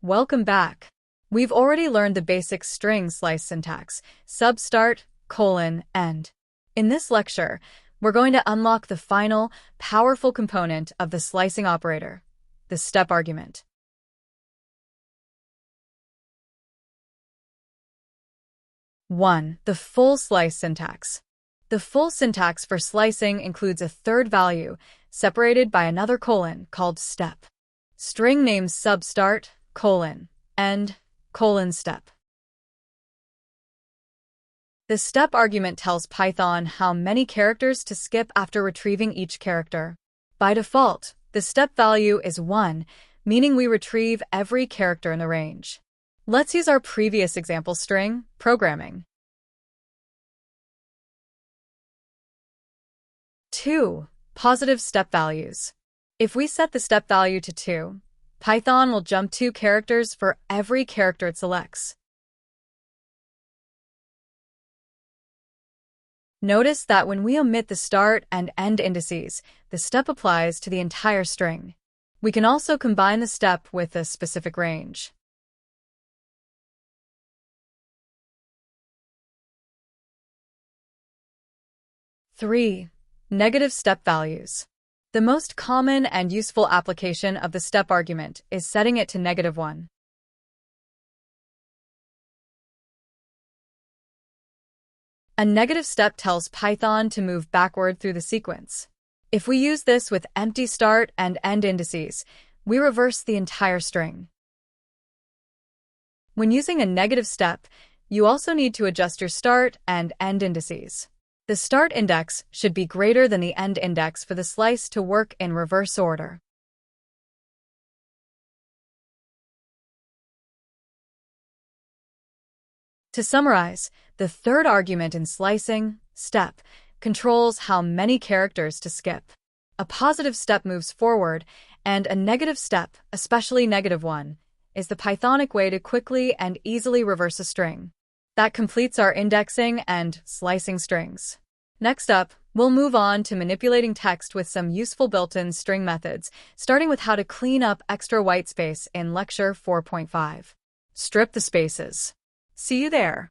Welcome back. We've already learned the basic string slice syntax, substart, colon, end. In this lecture, we're going to unlock the final, powerful component of the slicing operator, the step argument. One, the full slice syntax. The full syntax for slicing includes a third value, separated by another colon, called step. String names substart, colon, end, colon step. The step argument tells Python how many characters to skip after retrieving each character. By default, the step value is 1, meaning we retrieve every character in the range. Let's use our previous example string, programming. 2. Positive step values. If we set the step value to 2, Python will jump 2 characters for every character it selects. Notice that when we omit the start and end indices, the step applies to the entire string. We can also combine the step with a specific range. Three, negative step values. The most common and useful application of the step argument is setting it to -1. A negative step tells Python to move backward through the sequence. If we use this with empty start and end indices, we reverse the entire string. When using a negative step, you also need to adjust your start and end indices. The start index should be greater than the end index for the slice to work in reverse order. To summarize, the third argument in slicing, step, controls how many characters to skip. A positive step moves forward, and a negative step, especially -1, is the Pythonic way to quickly and easily reverse a string. That completes our indexing and slicing strings. Next up, we'll move on to manipulating text with some useful built-in string methods, starting with how to clean up extra white space in Lecture 4.5. Strip the spaces. See you there.